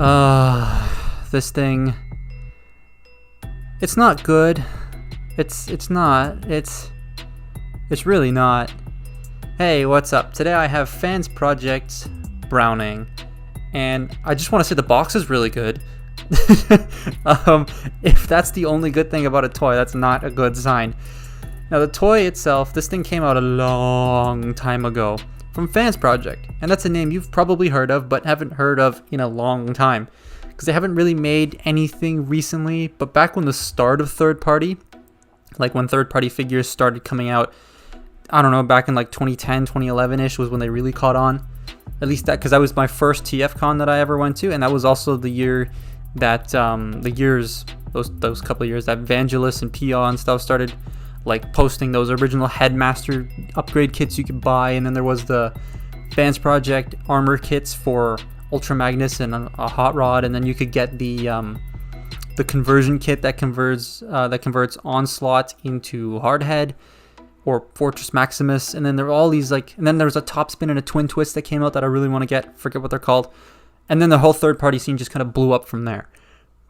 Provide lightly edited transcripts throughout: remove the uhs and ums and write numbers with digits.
This thing. It's not good. It's not. It's really not. Hey, what's up? Today I have Fansproject Browning, and I just want to say the box is really good. If that's the only good thing about a toy, that's not a good sign. Now the toy itself, this thing came out a long time ago from Fansproject, and that's a name you've probably heard of but haven't heard of in a long time because they haven't really made anything recently. But back when the start of third party, like when third party figures started coming out, I don't know, back in like 2010, 2011-ish was when they really caught on. At least that, because that was my first TFCon that I ever went to, and that was also the year that those couple of years that Vangelis and Pia and stuff started like posting those original Headmaster upgrade kits you could buy, and then there was the Fansproject armor kits for Ultra Magnus and a Hot Rod, and then you could get the conversion kit that converts Onslaught into Hardhead or Fortress Maximus, and then there were all these and then there was a Top Spin and a Twin Twist that came out that I really want to get, forget what they're called, and then the whole third party scene just kind of blew up from there.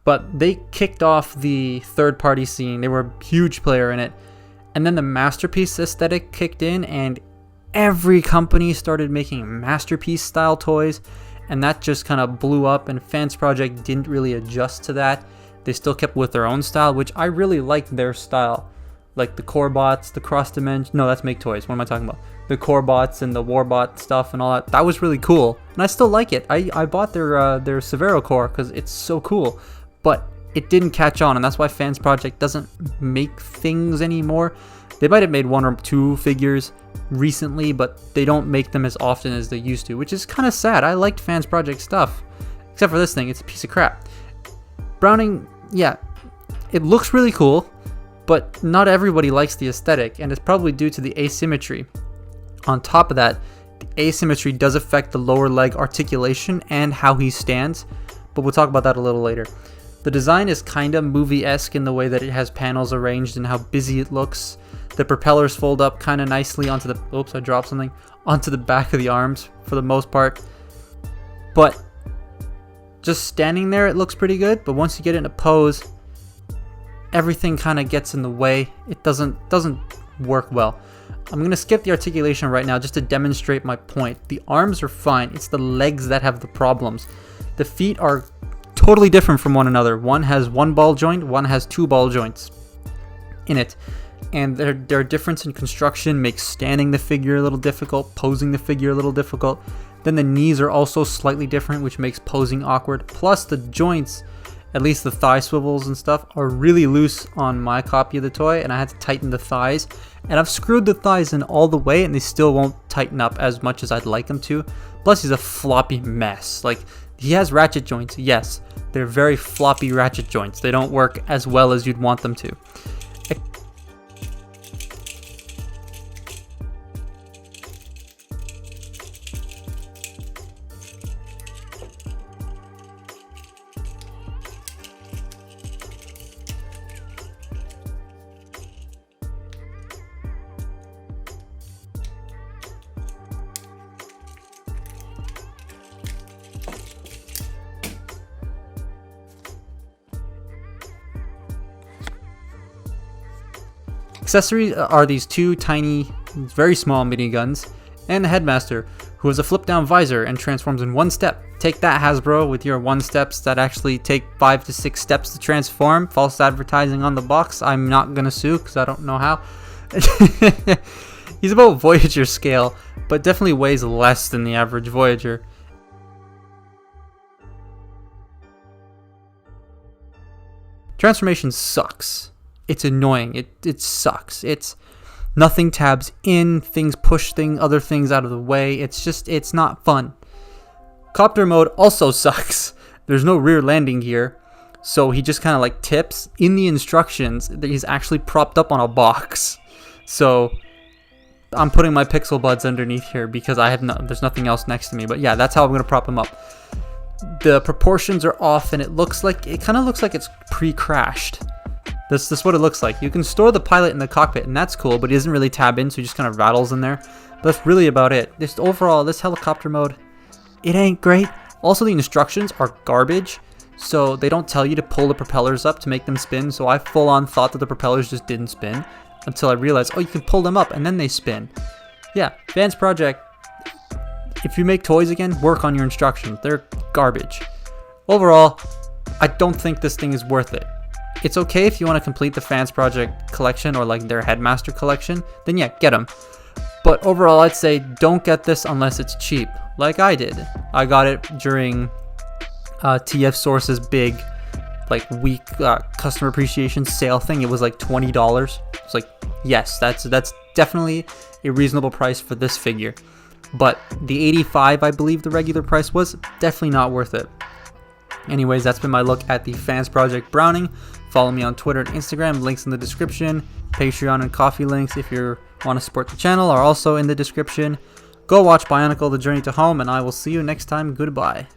But they kicked off the third party scene, they were a huge player in it, and then the Masterpiece aesthetic kicked in, and every company started making Masterpiece style toys, and that just kind of blew up, and Fansproject didn't really adjust to that. They still kept with their own style, which I really liked their style. Like the Corebots, the Cross Dimension, no, that's Make Toys, what am I talking about? The Corebots and the Warbot stuff and all that, that was really cool, and I still like it. I bought their Severo Core because it's so cool, but it didn't catch on, and that's why Fansproject doesn't make things anymore. They might have made one or two figures recently, but they don't make them as often as they used to, which is kind of sad. I liked Fansproject stuff, except for this thing, it's a piece of crap. Browning, yeah, it looks really cool, but not everybody likes the aesthetic, and it's probably due to the asymmetry. On top of that, the asymmetry does affect the lower leg articulation and how he stands, but we'll talk about that a little later. The design is kind of movie-esque in the way that it has panels arranged and how busy it looks. The propellers fold up kind of nicely onto the, oops, I dropped something, onto the back of the arms for the most part. But just standing there, it looks pretty good, but once you get into pose, everything kind of gets in the way. It doesn't work well. I'm going to skip the articulation right now just to demonstrate my point. The arms are fine, it's the legs that have the problems. The feet are totally different from one another. One has one ball joint, one has two ball joints in it, and their difference in construction makes standing the figure a little difficult, posing the figure a little difficult. Then the knees are also slightly different, which makes posing awkward. Plus the joints, at least the thigh swivels and stuff, are really loose on my copy of the toy, and I had to tighten the thighs, and I've screwed the thighs in all the way and they still won't tighten up as much as I'd like them to. Plus he's a floppy mess. Like, he has ratchet joints, yes, they're very floppy ratchet joints. They don't work as well as you'd want them to. Accessories are these two tiny, very small miniguns, and the Headmaster, who has a flip-down visor and transforms in one step. Take that, Hasbro, with your one steps that actually take 5 to 6 steps to transform. False advertising on the box. I'm not gonna sue because I don't know how. He's about Voyager scale, but definitely weighs less than the average Voyager. Transformation sucks. It's annoying. It sucks. It's nothing tabs in, things push other things out of the way. It's not fun. Copter mode also sucks. There's no rear landing gear, so he just kind of like tips. In the instructions, he's actually propped up on a box. So I'm putting my Pixel Buds underneath here because there's nothing else next to me. But yeah, that's how I'm gonna prop him up. The proportions are off, and it kind of looks like it's pre-crashed. This is what it looks like. You can store the pilot in the cockpit, and that's cool, but he doesn't really tab in, so he just kind of rattles in there. But that's really about it. Overall, this helicopter mode, it ain't great. Also, the instructions are garbage. So they don't tell you to pull the propellers up to make them spin. So I full on thought that the propellers just didn't spin until I realized, oh, you can pull them up and then they spin. Yeah, Fansproject, if you make toys again, work on your instructions. They're garbage. Overall, I don't think this thing is worth it. It's okay if you want to complete the Fansproject collection or like their Headmaster collection, then yeah, get them. But overall, I'd say don't get this unless it's cheap, like I did. I got it during TF Source's big like week customer appreciation sale thing. It was like $20. It's like, yes, that's definitely a reasonable price for this figure. But the $85, I believe the regular price was, definitely not worth it. Anyways, that's been my look at the Fansproject Browning. Follow me on Twitter and Instagram, links in the description. Patreon and Coffee links if you want to support the channel are also in the description. Go watch Bionicle: The Journey to Home, and I will see you next time. Goodbye.